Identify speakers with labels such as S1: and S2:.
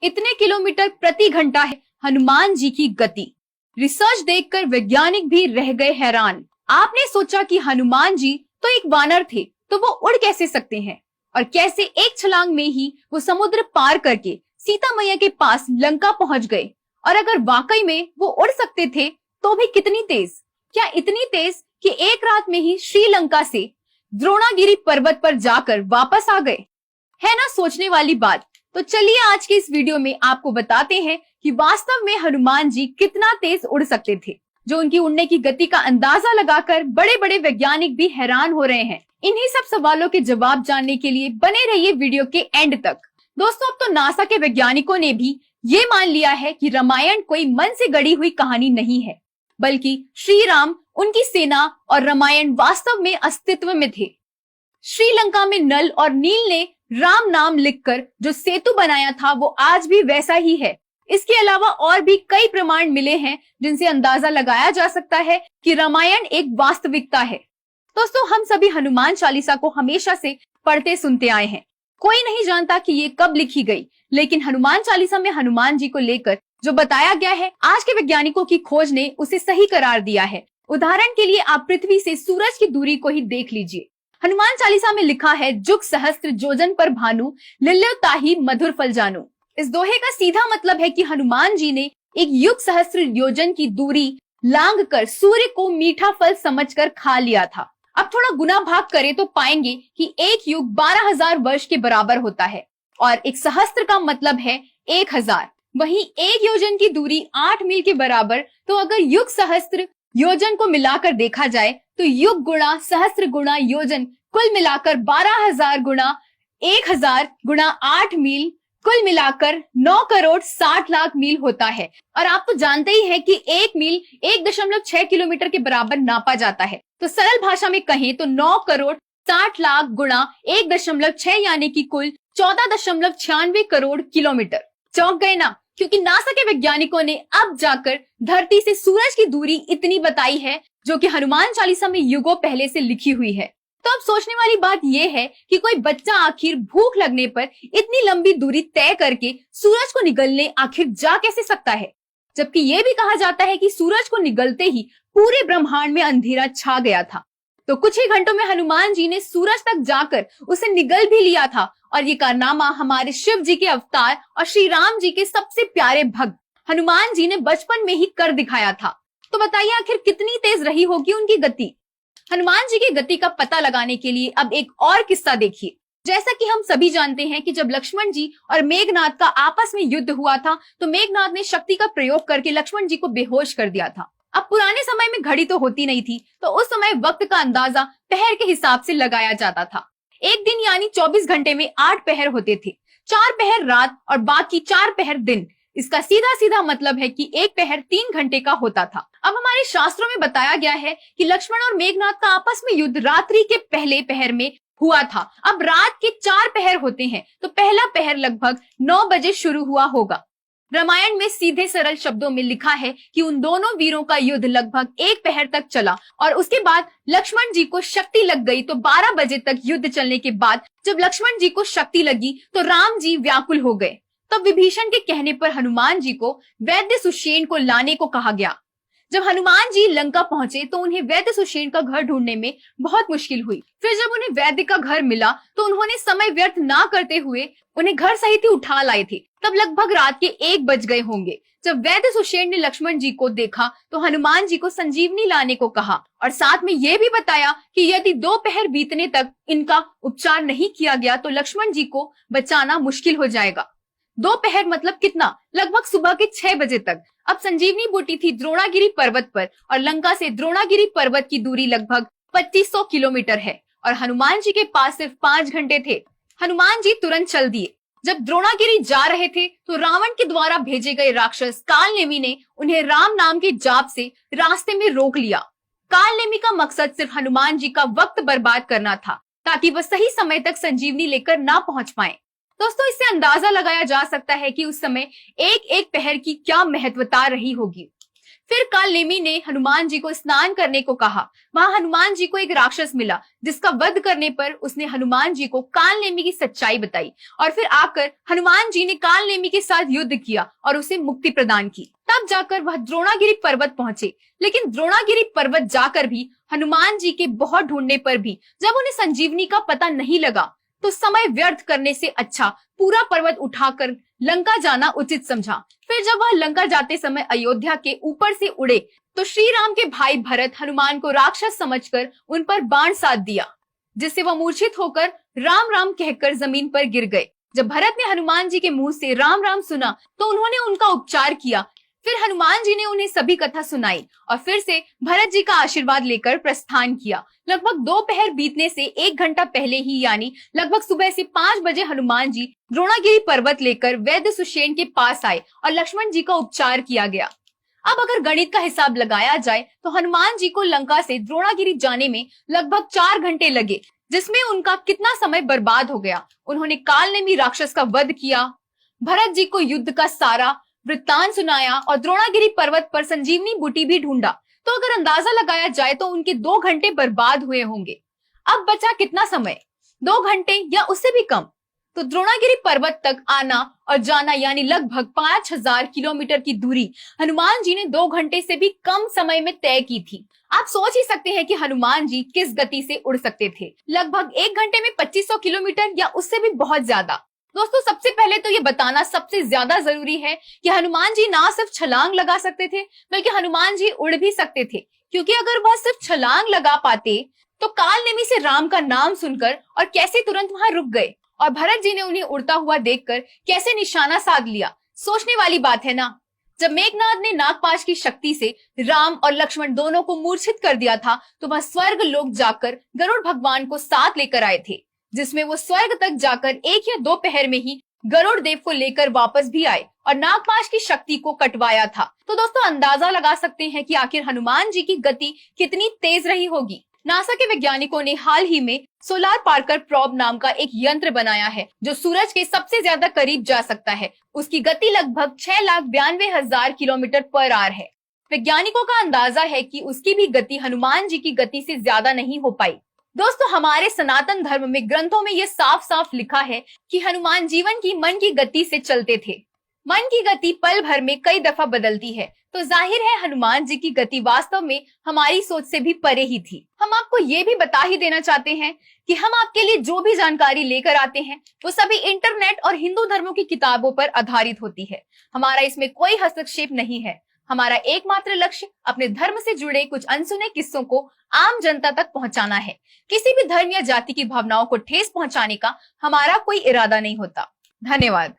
S1: इतने किलोमीटर प्रति घंटा है हनुमान जी की गति। रिसर्च देखकर वैज्ञानिक भी रह गए हैरान। आपने सोचा कि हनुमान जी तो एक वानर थे, तो वो उड़ कैसे सकते हैं और कैसे एक छलांग में ही वो समुद्र पार करके सीता मैया के पास लंका पहुंच गए। और अगर वाकई में वो उड़ सकते थे तो भी कितनी तेज, क्या इतनी तेज कि एक रात में ही श्रीलंका से द्रोणागिरी पर्वत पर जाकर वापस आ गए। है ना सोचने वाली बात। तो चलिए आज के इस वीडियो में आपको बताते हैं कि वास्तव में हनुमान जी कितना तेज उड़ सकते थे, जो उनकी उड़ने की गति का अंदाजा लगाकर बड़े बड़े वैज्ञानिक भी हैरान हो रहे हैं। इन्हीं सब सवालों के जवाब जानने के लिए बने रहिए वीडियो के एंड तक। दोस्तों, अब तो नासा के वैज्ञानिकों ने भी ये मान लिया है कि रामायण कोई मन से गढ़ी हुई कहानी नहीं है, बल्कि श्री राम, उनकी सेना और रामायण वास्तव में अस्तित्व में थे। श्रीलंका में नल और नील ने राम नाम लिखकर जो सेतु बनाया था वो आज भी वैसा ही है। इसके अलावा और भी कई प्रमाण मिले हैं जिनसे अंदाजा लगाया जा सकता है कि रामायण एक वास्तविकता है। दोस्तों, हम सभी हनुमान चालीसा को हमेशा से पढ़ते सुनते आए हैं। कोई नहीं जानता कि ये कब लिखी गई, लेकिन हनुमान चालीसा में हनुमान जी को लेकर जो बताया गया है, आज के वैज्ञानिकों की खोज ने उसे सही करार दिया है। उदाहरण के लिए आप पृथ्वी से सूरज की दूरी को ही देख लीजिए। हनुमान चालीसा में लिखा है, जुग सहस्त्र योजन पर भानु, लिल्यो ताहि मधुर फल जानू। इस दोहे का सीधा मतलब है कि हनुमान जी ने एक युग सहस्त्र योजन की दूरी लांघ कर सूर्य को मीठा फल समझकर खा लिया था। अब थोड़ा गुना भाग करें तो पाएंगे कि एक युग 12,000 वर्ष के बराबर होता है और एक सहस्त्र का मतलब है 1,000। वहीं एक योजन की दूरी 8 मील के बराबर। तो अगर युग सहस्त्र योजन को मिलाकर देखा जाए तो युग गुणा सहस्त्र गुणा योजन कुल मिलाकर 12,000 गुणा 1,000 गुणा 8 मील, कुल मिलाकर 9 करोड़ 60 लाख मील होता है। और आप तो जानते ही हैं कि 1 मील 1.6 किलोमीटर के बराबर नापा जाता है। तो सरल भाषा में कहें तो 9 करोड़ 60 लाख गुणा 1.6 यानी कि कुल 14.96 करोड़ किलोमीटर। चौंक गए ना? क्योंकि नासा के वैज्ञानिकों ने अब जाकर धरती से सूरज की दूरी इतनी बताई है, जो कि हनुमान चालीसा में युगों पहले से लिखी हुई है। तो अब सोचने वाली बात यह है कि कोई बच्चा आखिर भूख लगने पर इतनी लंबी दूरी तय करके सूरज को निगलने आखिर जा कैसे सकता है, जबकि यह भी कहा जाता है कि सूरज को निगलते ही पूरे ब्रह्मांड में अंधेरा छा गया था। तो कुछ ही घंटों में हनुमान जी ने सूरज तक जाकर उसे निगल भी लिया था। और ये कारनामा हमारे शिव जी के अवतार और श्री राम जी के सबसे प्यारे भक्त हनुमान जी ने बचपन में ही कर दिखाया था। तो बताइए आखिर कितनी तेज रही होगी उनकी गति। हनुमान जी की गति का पता लगाने के लिए अब एक और किस्सा देखिए। जैसा कि हम सभी जानते हैं कि जब लक्ष्मण जी और मेघनाद का आपस में युद्ध हुआ था, तो मेघनाद ने शक्ति का प्रयोग करके लक्ष्मण जी को बेहोश कर दिया था। अब पुराने समय में घड़ी तो होती नहीं थी, तो उस समय वक्त का अंदाजा पहर के हिसाब से लगाया जाता था। एक दिन यानी 24 घंटे में 8 पहर होते थे, 4 पहर रात और बाकी 4 पहर दिन। इसका सीधा सीधा मतलब है कि एक पहर 3 घंटे का होता था। अब हमारे शास्त्रों में बताया गया है कि लक्ष्मण और मेघनाद का आपस में युद्ध रात्रि के पहले पहर में हुआ था। अब रात के 4 पहर होते हैं, तो पहला पहर लगभग 9 बजे शुरू हुआ होगा। रामायण में सीधे सरल शब्दों में लिखा है कि उन दोनों वीरों का युद्ध लगभग 1 पहर तक चला और उसके बाद लक्ष्मण जी को शक्ति लग गई। तो 12 बजे तक युद्ध चलने के बाद जब लक्ष्मण जी को शक्ति लगी तो राम जी व्याकुल हो गए। तब विभीषण के कहने पर हनुमान जी को वैद्य सुषेण को लाने को कहा गया। जब हनुमान जी लंका पहुंचे तो उन्हें वैद्य सुषेण का घर ढूंढने में बहुत मुश्किल हुई। फिर जब उन्हें वैद्य का घर मिला तो उन्होंने समय व्यर्थ ना करते हुए उन्हें घर सहित ही उठा लाए थे। तब लगभग रात के 1 बज गए होंगे। जब वैद्य सुषेण ने लक्ष्मण जी को देखा तो हनुमान जी को संजीवनी लाने को कहा और साथ में यह भी बताया कि यदि 2 पहर बीतने तक इनका उपचार नहीं किया गया तो लक्ष्मण जी को बचाना मुश्किल हो जाएगा। 2 पहर मतलब कितना? लगभग सुबह के 6 बजे तक। अब संजीवनी बूटी थी द्रोणागिरी पर्वत पर और लंका से द्रोणागिरी पर्वत की दूरी लगभग 2500 किलोमीटर है और हनुमान जी के पास सिर्फ 5 घंटे थे। हनुमान जी तुरंत चल दिए। जब द्रोणागिरी जा रहे थे तो रावण के द्वारा भेजे गए राक्षस कालनेमी ने उन्हें राम नाम के जाप से रास्ते में रोक लिया। कालनेमी का मकसद सिर्फ हनुमान जी का वक्त बर्बाद करना था, ताकि वह सही समय तक संजीवनी लेकर ना पहुंच पाए। दोस्तों, इससे अंदाजा लगाया जा सकता है कि उस समय एक एक पहर की क्या महत्वता रही होगी। फिर काल नेमी ने हनुमान जी को स्नान करने को कहा। वहां हनुमान जी को एक राक्षस मिला, जिसका वध करने पर उसने हनुमान जी को काल नेमी की सच्चाई बताई और फिर आकर हनुमान जी ने काल नेमी के साथ युद्ध किया और उसे मुक्ति प्रदान की। तब जाकर वह द्रोणागिरी पर्वत पहुंचे, लेकिन द्रोणागिरी पर्वत जाकर भी हनुमान जी के बहुत ढूंढने पर भी जब उन्हें संजीवनी का पता नहीं लगा, तो समय व्यर्थ करने से अच्छा पूरा पर्वत उठाकर लंका जाना उचित समझा। फिर जब वह लंका जाते समय अयोध्या के ऊपर से उड़े, तो श्री राम के भाई भरत हनुमान को राक्षस समझकर उन पर बाण साध दिया, जिससे वह मूर्छित होकर राम राम कहकर जमीन पर गिर गए। जब भरत ने हनुमान जी के मुंह से राम राम सुना, तो उन्होंने उनका उपचार किया। फिर हनुमान जी ने उन्हें सभी कथा सुनाई और फिर से भरत जी का आशीर्वाद लेकर प्रस्थान किया। लगभग दोपहर बीतने से 1 घंटा पहले ही, यानी लगभग सुबह से 5 बजे हनुमान जी द्रोणागिरी पर्वत लेकर वैद्य सुषेण के पास आए और लक्ष्मण जी का उपचार किया गया। अब अगर गणित का हिसाब लगाया जाए तो हनुमान जी को लंका से द्रोणागिरी जाने में लगभग 4 घंटे लगे, जिसमें उनका कितना समय बर्बाद हो गया। उन्होंने कालनेमी राक्षस का वध किया, भरत जी को युद्ध का सारा वृत्तांत सुनाया और द्रोणागिरी पर्वत पर संजीवनी बूटी भी ढूंढा। तो अगर अंदाजा लगाया जाए तो उनके 2 घंटे बर्बाद हुए होंगे। अब बचा कितना समय? 2 घंटे या उससे भी कम। तो द्रोणागिरी पर्वत तक आना और जाना यानी लगभग 5000 किलोमीटर की दूरी हनुमान जी ने 2 घंटे से भी कम समय में तय की थी। आप सोच ही सकते हैं कि हनुमान जी किस गति से उड़ सकते थे। लगभग 1 घंटे में 2500 किलोमीटर या उससे भी बहुत ज्यादा। दोस्तों, सबसे पहले तो ये बताना सबसे ज्यादा जरूरी है कि हनुमान जी ना सिर्फ छलांग लगा सकते थे, बल्कि हनुमान जी उड़ भी सकते थे, क्योंकि अगर वह सिर्फ छलांग लगा पाते तो कालनेमी से राम का नाम सुनकर और कैसे तुरंत वहां रुक गए और भरत जी ने उन्हें उड़ता हुआ देखकर कैसे निशाना साध लिया। सोचने वाली बात है ना। जब मेघनाद ने नागपाश की शक्ति से राम और लक्ष्मण दोनों को मूर्छित कर दिया था, तो वह स्वर्ग लोक जाकर गरुड़ भगवान को साथ लेकर आए थे, जिसमें वो स्वर्ग तक जाकर 1 या 2 पहर में ही गरुड़ देव को लेकर वापस भी आए और नागपाश की शक्ति को कटवाया था। तो दोस्तों, अंदाजा लगा सकते हैं कि आखिर हनुमान जी की गति कितनी तेज रही होगी। नासा के वैज्ञानिकों ने हाल ही में सोलार पार्कर प्रोब नाम का एक यंत्र बनाया है, जो सूरज के सबसे ज्यादा करीब जा सकता है। उसकी गति लगभग 6,92,000 किलोमीटर पर आवर है। वैज्ञानिकों का अंदाजा है कि उसकी भी गति हनुमान जी की गति से ज्यादा नहीं हो पाई। दोस्तों, हमारे सनातन धर्म में ग्रंथों में यह साफ साफ लिखा है कि हनुमान जीवन की मन की गति से चलते थे। मन की गति पल भर में कई दफा बदलती है, तो जाहिर है हनुमान जी की गति वास्तव में हमारी सोच से भी परे ही थी। हम आपको ये भी बता ही देना चाहते हैं कि हम आपके लिए जो भी जानकारी लेकर आते हैं वो सभी इंटरनेट और हिंदू धर्मों की किताबों पर आधारित होती है। हमारा इसमें कोई हस्तक्षेप नहीं है। हमारा एकमात्र लक्ष्य अपने धर्म से जुड़े कुछ अनसुने किस्सों को आम जनता तक पहुंचाना है। किसी भी धर्म या जाति की भावनाओं को ठेस पहुंचाने का हमारा कोई इरादा नहीं होता। धन्यवाद।